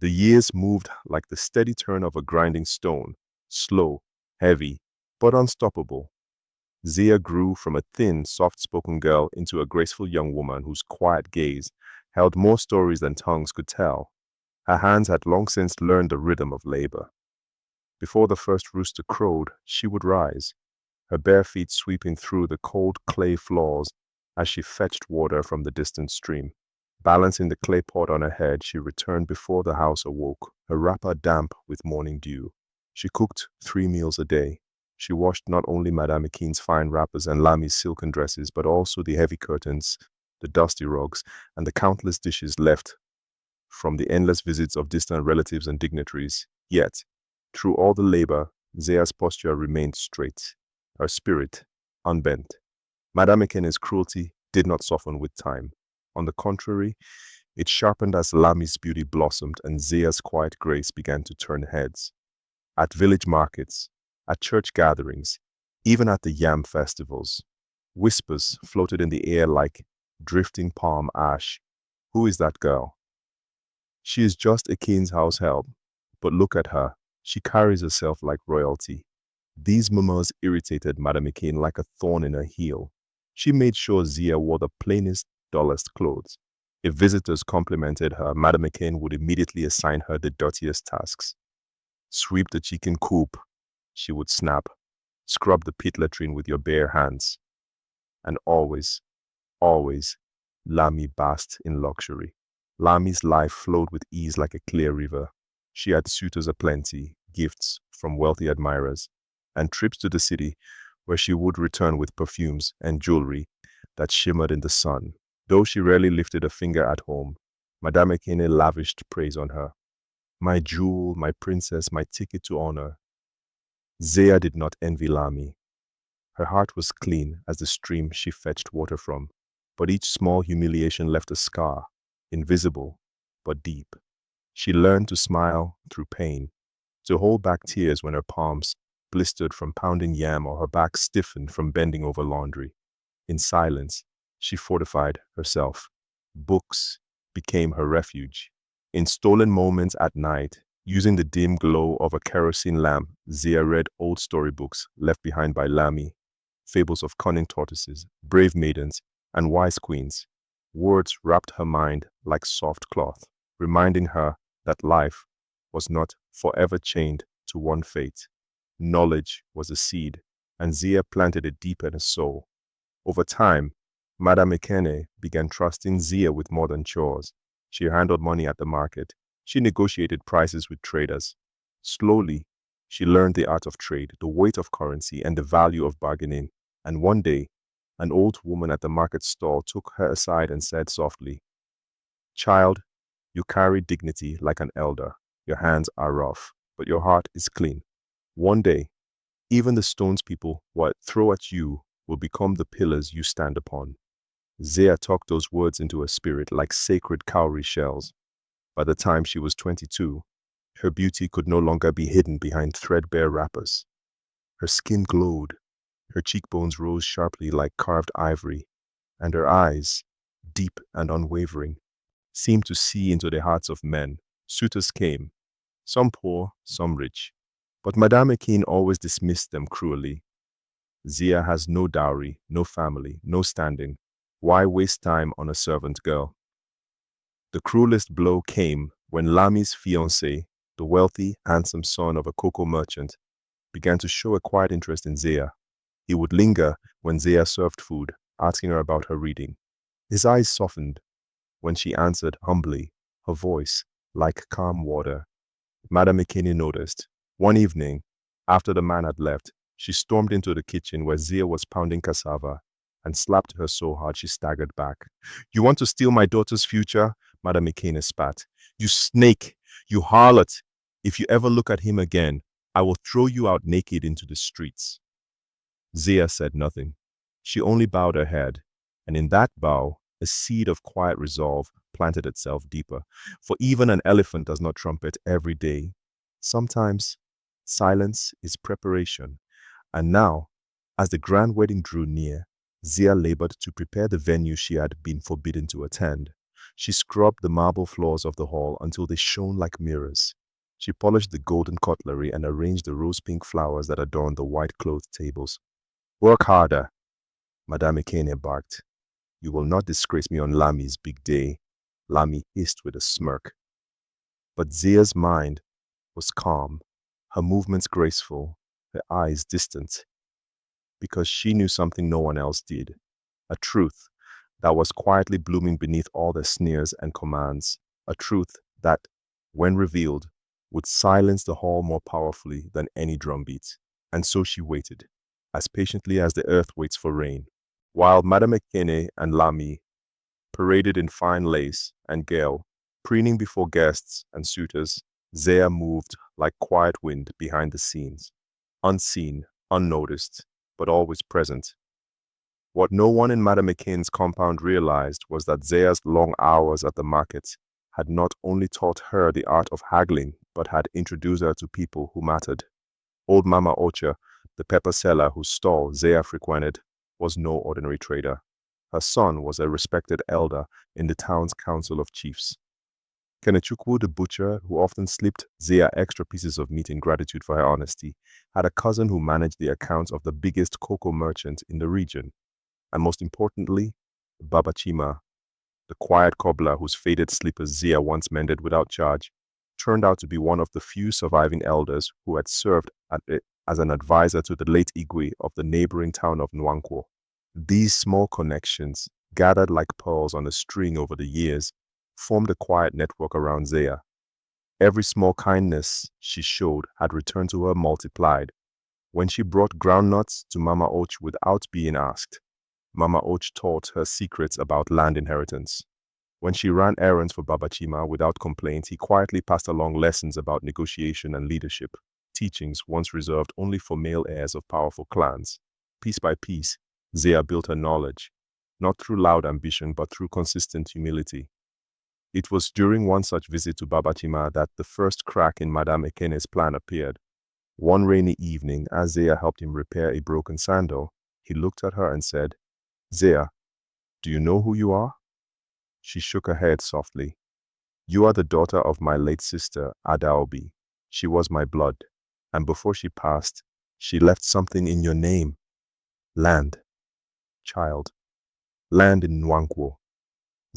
The years moved like the steady turn of a grinding stone, slow, heavy, but unstoppable. Zia grew from a thin, soft-spoken girl into a graceful young woman whose quiet gaze held more stories than tongues could tell. Her hands had long since learned the rhythm of labor. Before the first rooster crowed, she would rise, her bare feet sweeping through the cold clay floors as she fetched water from the distant stream. Balancing the clay pot on her head, she returned before the house awoke, her wrapper damp with morning dew. She cooked 3 meals a day. She washed not only Madame Ekine's fine wrappers and Lami's silken dresses, but also the heavy curtains, the dusty rugs, and the countless dishes left from the endless visits of distant relatives and dignitaries. Yet, through all the labor, Zea's posture remained straight, her spirit unbent. Madame Ekene's cruelty did not soften with time. On the contrary, it sharpened as Lami's beauty blossomed and Zea's quiet grace began to turn heads. At village markets, at church gatherings, even at the yam festivals, whispers floated in the air like drifting palm ash. Who is that girl? She is just a king's house help, but look at her. She carries herself like royalty. These murmurs irritated Madame Ekene like a thorn in her heel. She made sure Zia wore the plainest, dullest clothes. If visitors complimented her, Madame Ekene would immediately assign her the dirtiest tasks. Sweep the chicken coop, she would snap. Scrub the pit latrine with your bare hands. And always, always, Lami basked in luxury. Lami's life flowed with ease like a clear river. She had suitors aplenty, gifts from wealthy admirers, and trips to the city where she would return with perfumes and jewelry that shimmered in the sun. Though she rarely lifted a finger at home, Madame Ekene lavished praise on her. My jewel, my princess, my ticket to honor. Zea did not envy Lami. Her heart was clean as the stream she fetched water from, but each small humiliation left a scar, invisible but deep. She learned to smile through pain, to hold back tears when her palms blistered from pounding yam or her back stiffened from bending over laundry. In silence, she fortified herself. Books became her refuge. In stolen moments at night, using the dim glow of a kerosene lamp, Zia read old storybooks left behind by Lami, fables of cunning tortoises, brave maidens, and wise queens. Words wrapped her mind like soft cloth, reminding her that life was not forever chained to one fate. Knowledge was a seed, and Zia planted it deep in her soul. Over time, Madame Ekene began trusting Zia with more than chores. She handled money at the market. She negotiated prices with traders. Slowly, she learned the art of trade, the weight of currency, and the value of bargaining. And one day, an old woman at the market stall took her aside and said softly, "Child, you carry dignity like an elder. Your hands are rough, but your heart is clean. One day, even the stones people will throw at you will become the pillars you stand upon." Zia tucked those words into her spirit like sacred cowrie shells. By the time she was 22, her beauty could no longer be hidden behind threadbare wrappers. Her skin glowed, her cheekbones rose sharply like carved ivory, and her eyes, deep and unwavering, seemed to see into the hearts of men. Suitors came, some poor, some rich, but Madame Ekene always dismissed them cruelly. Zia has no dowry, no family, no standing. Why waste time on a servant girl? The cruelest blow came when Lami's fiancé, the wealthy, handsome son of a cocoa merchant, began to show a quiet interest in Zia. He would linger when Zia served food, asking her about her reading. His eyes softened when she answered humbly, her voice like calm water. Madame Ekene noticed. One evening, after the man had left, she stormed into the kitchen where Zia was pounding cassava and slapped her so hard she staggered back. "You want to steal my daughter's future?" Madame Ekene spat. "You snake! You harlot! If you ever look at him again, I will throw you out naked into the streets." Zia said nothing. She only bowed her head, and in that bow, a seed of quiet resolve planted itself deeper. For even an elephant does not trumpet every day. Sometimes, silence is preparation. And now, as the grand wedding drew near, Zia labored to prepare the venue she had been forbidden to attend. She scrubbed the marble floors of the hall until they shone like mirrors. She polished the golden cutlery and arranged the rose-pink flowers that adorned the white-clothed tables. "Work harder," Madame Ekene barked. "You will not disgrace me on Lami's big day," Lami hissed with a smirk. But Zea's mind was calm, her movements graceful, her eyes distant, because she knew something no one else did, a truth that was quietly blooming beneath all the sneers and commands, a truth that, when revealed, would silence the hall more powerfully than any drumbeat. And so she waited, as patiently as the earth waits for rain, while Madame Ekene and Lami paraded in fine lace and gale, preening before guests and suitors. Zea moved like quiet wind behind the scenes, unseen, unnoticed, but always present. What no one in Madame Ekene's compound realized was that Zea's long hours at the market had not only taught her the art of haggling, but had introduced her to people who mattered. Old Mama Ocha, the pepper seller whose stall Zea frequented, was no ordinary trader. Her son was a respected elder in the town's council of chiefs. Kenechukwu, the butcher, who often slipped Zea extra pieces of meat in gratitude for her honesty, had a cousin who managed the accounts of the biggest cocoa merchant in the region. And most importantly, Baba Chima, the quiet cobbler whose faded slippers Zea once mended without charge, turned out to be one of the few surviving elders who had served as an advisor to the late Igwe of the neighboring town of Nwankwo. These small connections, gathered like pearls on a string over the years, formed a quiet network around Zea. Every small kindness she showed had returned to her multiplied. When she brought groundnuts to Mama Och without being asked, Mama Och taught her secrets about land inheritance. When she ran errands for Baba Chima without complaint, he quietly passed along lessons about negotiation and leadership, teachings once reserved only for male heirs of powerful clans. Piece by piece, Zea built her knowledge, not through loud ambition but through consistent humility. It was during one such visit to Baba Chima that the first crack in Madame Ekene's plan appeared. One rainy evening, as Zea helped him repair a broken sandal, he looked at her and said, "Zea, do you know who you are?" She shook her head softly. "You are the daughter of my late sister, Adaobi. She was my blood, and before she passed, she left something in your name. Land, child. Land in Nwankwo."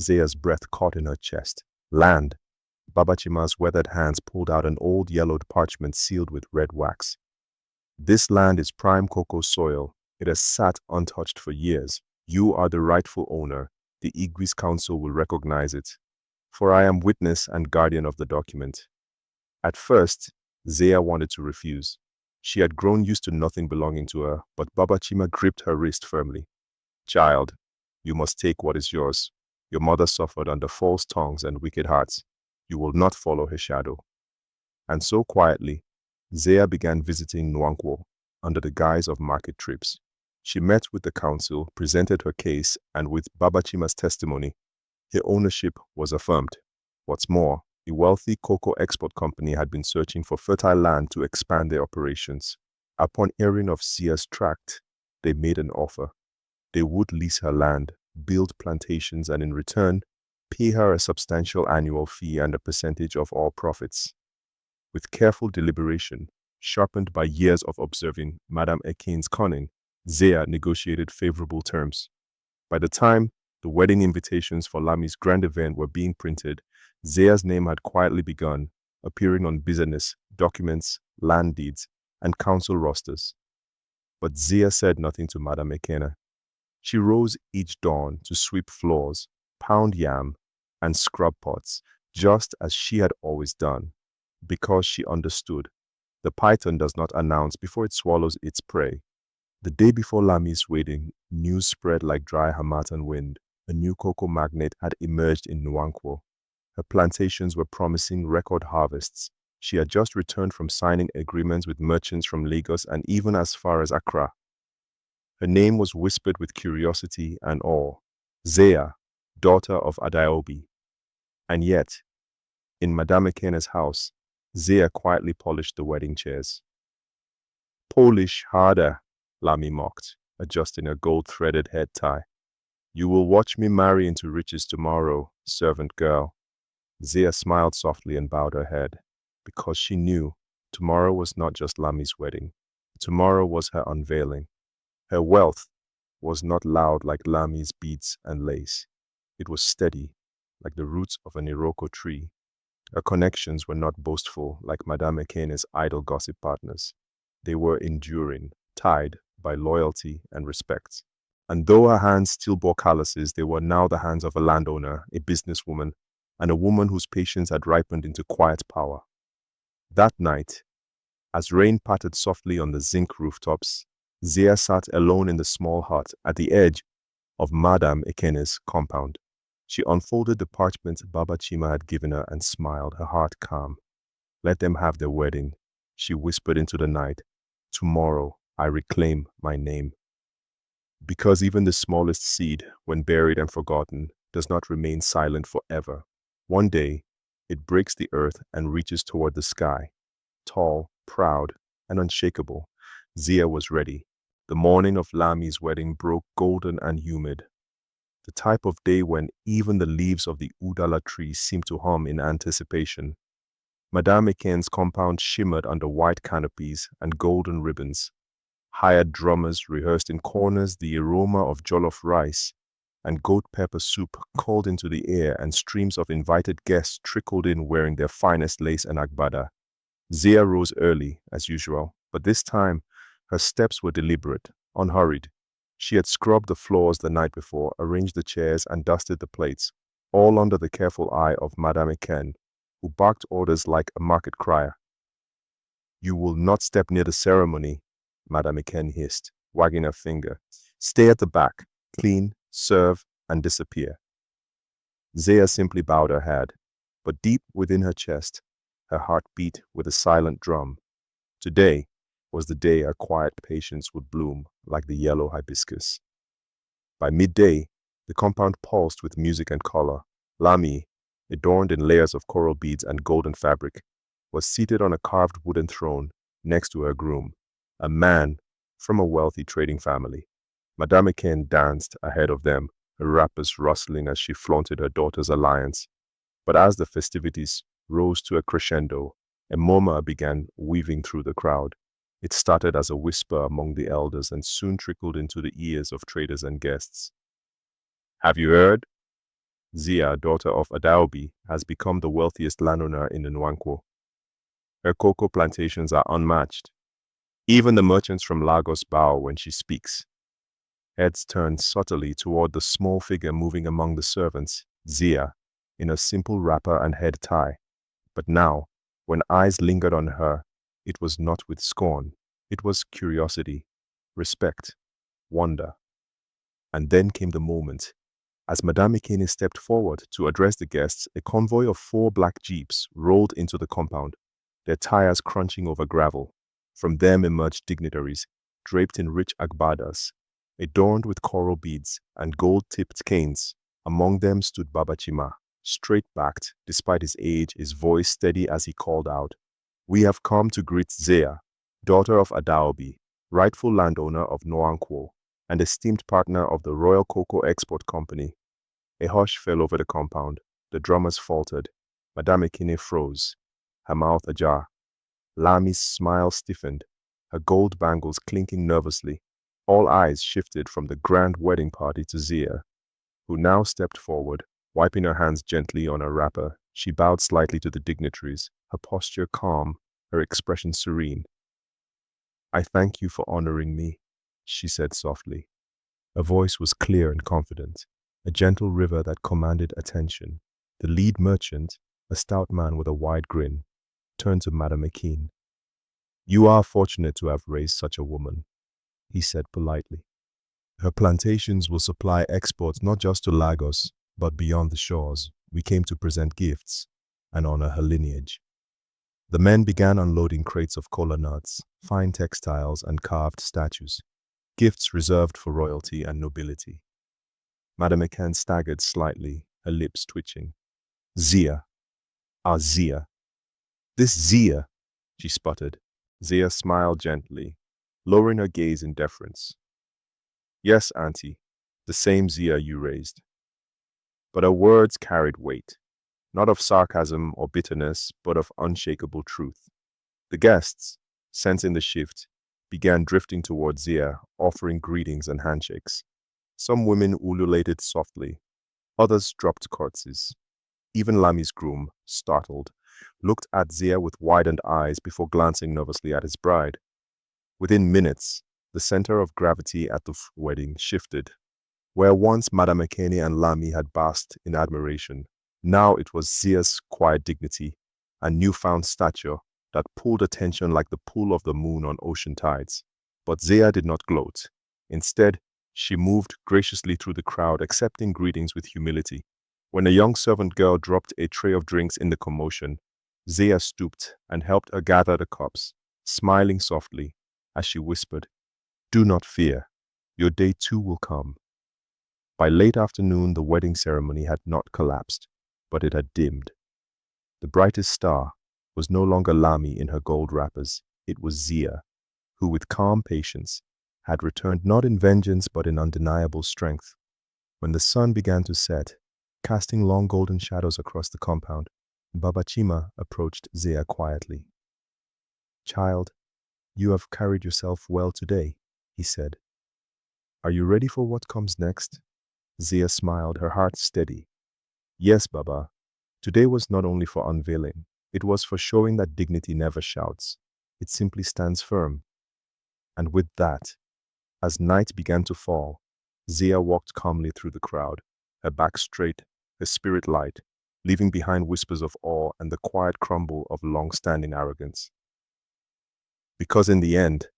Zea's breath caught in her chest. Land. Baba Chima's weathered hands pulled out an old yellowed parchment sealed with red wax. "This land is prime cocoa soil. It has sat untouched for years. You are the rightful owner. The Igwi's council will recognize it, for I am witness and guardian of the document." At first, Zea wanted to refuse. She had grown used to nothing belonging to her, but Baba Chima gripped her wrist firmly. "Child, you must take what is yours. Your mother suffered under false tongues and wicked hearts. You will not follow her shadow." And so quietly, Zea began visiting Nwankwo under the guise of market trips. She met with the council, presented her case, and with Baba Chima's testimony, her ownership was affirmed. What's more, a wealthy cocoa export company had been searching for fertile land to expand their operations. Upon hearing of Zea's tract, they made an offer. They would lease her land, build plantations, and in return, pay her a substantial annual fee and a percentage of all profits. With careful deliberation, sharpened by years of observing Madame Ekene's cunning, Zea negotiated favorable terms. By the time the wedding invitations for Lami's grand event were being printed, Zea's name had quietly begun appearing on business, documents, land deeds, and council rosters. But Zea said nothing to Madame Ekene. She rose each dawn to sweep floors, pound yam, and scrub pots, just as she had always done, because she understood. The python does not announce before it swallows its prey. The day before Lami's wedding, news spread like dry Harmattan wind. A new cocoa magnate had emerged in Nwankwo. Her plantations were promising record harvests. She had just returned from signing agreements with merchants from Lagos and even as far as Accra. Her name was whispered with curiosity and awe. Zea, daughter of Adaobi. And yet, in Madame Ekene's house, Zea quietly polished the wedding chairs. "Polish harder," Lami mocked, adjusting her gold-threaded head tie. You will watch me marry into riches tomorrow, servant girl. Zia smiled softly and bowed her head, because she knew tomorrow was not just Lami's wedding. Tomorrow was her unveiling. Her wealth was not loud like Lami's beads and lace. It was steady, like the roots of an Iroko tree. Her connections were not boastful like Madame Ekene's idle gossip partners. They were enduring, tied by loyalty and respect. And though her hands still bore calluses, they were now the hands of a landowner, a businesswoman, and a woman whose patience had ripened into quiet power. That night, as rain pattered softly on the zinc rooftops, Zia sat alone in the small hut at the edge of Madame Ekene's compound. She unfolded the parchment Baba Chima had given her and smiled, her heart calm. Let them have their wedding, she whispered into the night. Tomorrow I reclaim my name. Because even the smallest seed, when buried and forgotten, does not remain silent forever. One day, it breaks the earth and reaches toward the sky. Tall, proud, and unshakable, Zia was ready. The morning of Lami's wedding broke golden and humid, the type of day when even the leaves of the Udala tree seemed to hum in anticipation. Madame Eken's compound shimmered under white canopies and golden ribbons. Hired drummers rehearsed in corners, the aroma of jollof rice and goat pepper soup called into the air, and streams of invited guests trickled in wearing their finest lace and agbada. Zia rose early, as usual, but this time her steps were deliberate, unhurried. She had scrubbed the floors the night before, arranged the chairs, and dusted the plates, all under the careful eye of Madame Eken, who barked orders like a market crier. You will not step near the ceremony, Madame Eken hissed, wagging her finger. Stay at the back, clean, serve, and disappear. Zia simply bowed her head, but deep within her chest, her heart beat with a silent drum. Today was the day her quiet patience would bloom like the yellow hibiscus. By midday, the compound pulsed with music and color. Lami, adorned in layers of coral beads and golden fabric, was seated on a carved wooden throne next to her groom, a man from a wealthy trading family. Madame Eken danced ahead of them, her wrappers rustling as she flaunted her daughter's alliance. But as the festivities rose to a crescendo, a murmur began weaving through the crowd. It started as a whisper among the elders and soon trickled into the ears of traders and guests. Have you heard? Zia, daughter of Adaobi, has become the wealthiest landowner in the Nwankwo. Her cocoa plantations are unmatched. Even the merchants from Lagos bow when she speaks. Heads turned subtly toward the small figure moving among the servants, Zia, in a simple wrapper and head tie. But now, when eyes lingered on her, it was not with scorn. It was curiosity, respect, wonder. And then came the moment. As Madame Ikene stepped forward to address the guests, a convoy of 4 black jeeps rolled into the compound, their tires crunching over gravel. From them emerged dignitaries, draped in rich agbadas, adorned with coral beads and gold-tipped canes. Among them stood Baba Chima, straight-backed, despite his age, his voice steady as he called out, "We have come to greet Zea, daughter of Adaobi, rightful landowner of Noankwo, and esteemed partner of the Royal Cocoa Export Company." A hush fell over the compound. The drummers faltered. Madame Ikene froze, her mouth ajar. Lami's smile stiffened, her gold bangles clinking nervously. All eyes shifted from the grand wedding party to Zia, who now stepped forward, wiping her hands gently on her wrapper. She bowed slightly to the dignitaries, her posture calm, her expression serene. "I thank you for honoring me," she said softly. Her voice was clear and confident, a gentle river that commanded attention. The lead merchant, a stout man with a wide grin, turned to Madame Ekene. "You are fortunate to have raised such a woman," he said politely. "Her plantations will supply exports not just to Lagos, but beyond the shores. We came to present gifts and honor her lineage." The men began unloading crates of kola nuts, fine textiles, and carved statues, gifts reserved for royalty and nobility. Madame Ekene staggered slightly, her lips twitching. "Zia, our Zia. This Zia," she sputtered. Zia smiled gently, lowering her gaze in deference. "Yes, Auntie, The same Zia you raised. But her words carried weight, not of sarcasm or bitterness, but of unshakable truth. The guests, sensing the shift, began drifting towards Zia, offering greetings and handshakes. Some women ululated softly, others dropped curtsies. Even Lami's groom, startled, looked at Zia with widened eyes before glancing nervously at his bride. Within minutes, the center of gravity at the wedding shifted. Where once Madame Ekene and Lami had basked in admiration, now it was Zia's quiet dignity and newfound stature that pulled attention like the pull of the moon on ocean tides. But Zia did not gloat. Instead, she moved graciously through the crowd, accepting greetings with humility. When a young servant girl dropped a tray of drinks in the commotion, Zia stooped and helped her gather the cups, smiling softly as she whispered, "Do not fear, your day too will come." By late afternoon, the wedding ceremony had not collapsed, but it had dimmed. The brightest star was no longer Lami in her gold wrappers. It was Zia, who with calm patience had returned not in vengeance but in undeniable strength. When the sun began to set, casting long golden shadows across the compound, Baba Chima approached Zia quietly. "Child, you have carried yourself well today," he said. "Are you ready for what comes next?" Zia smiled, her heart steady. "Yes, Baba. Today was not only for unveiling, it was for showing that dignity never shouts. It simply stands firm." And with that, as night began to fall, Zia walked calmly through the crowd, her back straight, her spirit light, leaving behind whispers of awe and the quiet crumble of long-standing arrogance. Because in the end,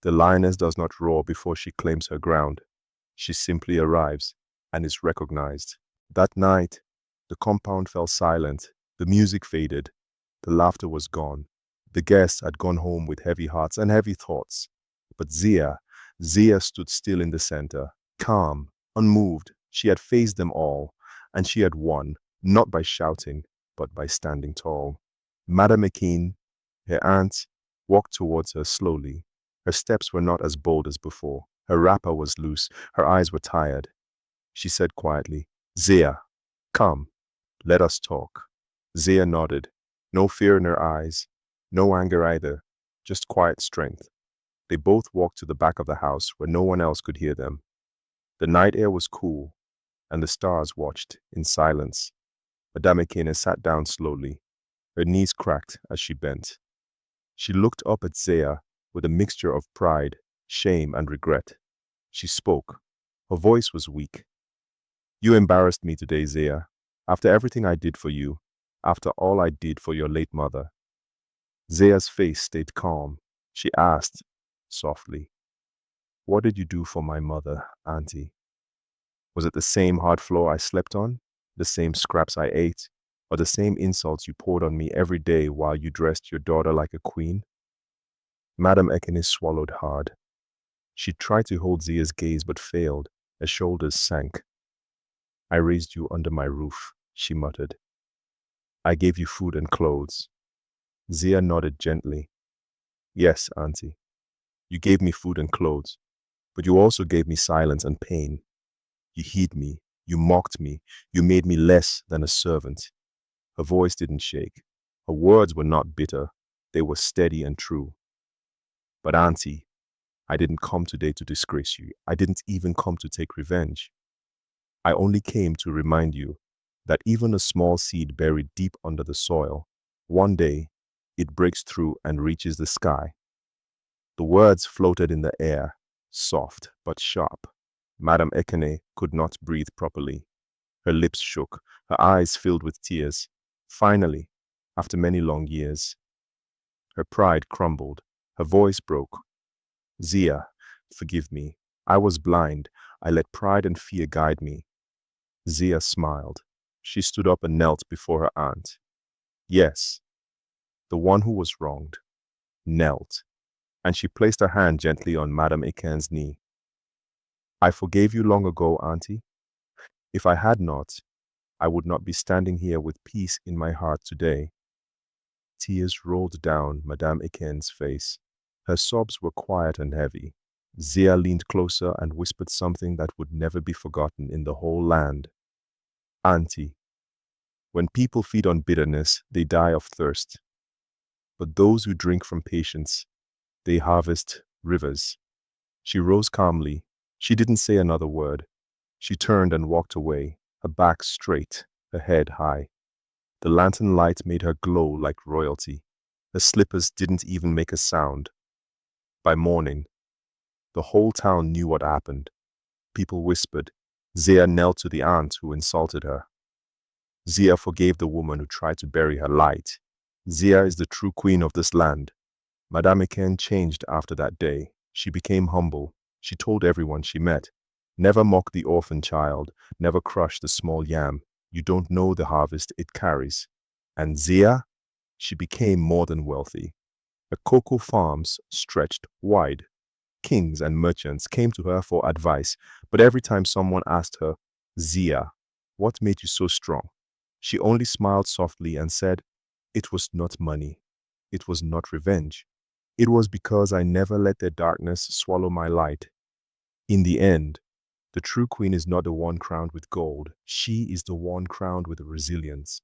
the lioness does not roar before she claims her ground. She simply arrives and is recognized. That night, the compound fell silent, the music faded, the laughter was gone. The guests had gone home with heavy hearts and heavy thoughts. But Zia stood still in the center, calm, unmoved. She had faced them all, and she had won, not by shouting, but by standing tall. Madame Ekene, her aunt, walked towards her slowly. Her steps were not as bold as before. Her wrapper was loose, her eyes were tired. She said quietly, "Zia, come, let us talk." Zia nodded, no fear in her eyes, no anger either, just quiet strength. They both walked to the back of the house where no one else could hear them. The night air was cool, and the stars watched in silence. Madame Ekene sat down slowly. Her knees cracked as she bent. She looked up at Zia with a mixture of pride, shame, and regret. She spoke. Her voice was weak. "You embarrassed me today, Zia. After everything I did for you, after all I did for your late mother." Zia's face stayed calm. She asked, softly, "What did you do for my mother, Auntie? Was it the same hard floor I slept on, the same scraps I ate, or the same insults you poured on me every day while you dressed your daughter like a queen?" Madame Ekene swallowed hard. She tried to hold Zia's gaze but failed. Her shoulders sank. "I raised you under my roof," she muttered. "I gave you food and clothes." Zia nodded gently. "Yes, Auntie. You gave me food and clothes, but you also gave me silence and pain. You hid me, you mocked me, you made me less than a servant." Her voice didn't shake. Her words were not bitter. They were steady and true. "But Auntie, I didn't come today to disgrace you. I didn't even come to take revenge. I only came to remind you that even a small seed buried deep under the soil, one day it breaks through and reaches the sky." The words floated in the air, soft but sharp. Madame Ekene could not breathe properly. Her lips shook, her eyes filled with tears. Finally, after many long years, her pride crumbled, her voice broke. "Zia, forgive me. I was blind. I let pride and fear guide me." Zia smiled. She stood up and knelt before her aunt. Yes, the one who was wronged, knelt, and she placed her hand gently on Madame Ekene's knee. "I forgave you long ago, Auntie. If I had not, I would not be standing here with peace in my heart today." Tears rolled down Madame Ekene's face. Her sobs were quiet and heavy. Zia leaned closer and whispered something that would never be forgotten in the whole land. Auntie, when people feed on bitterness, they die of thirst. But those who drink from patience, they harvest rivers. She rose calmly. She didn't say another word. She turned and walked away, her back straight, her head high. The lantern light made her glow like royalty. Her slippers didn't even make a sound. By morning, the whole town knew what happened. People whispered. Zia knelt to the aunt who insulted her. Zia forgave the woman who tried to bury her light. Zia is the true queen of this land. Madame Eken changed after that day. She became humble. She told everyone she met, never mock the orphan child, never crush the small yam. You don't know the harvest it carries. And Zia, she became more than wealthy. Her cocoa farms stretched wide. Kings and merchants came to her for advice, but every time someone asked her, Zia, what made you so strong? She only smiled softly and said, it was not money. It was not revenge. It was because I never let their darkness swallow my light. In the end, the true queen is not the one crowned with gold. She is the one crowned with resilience.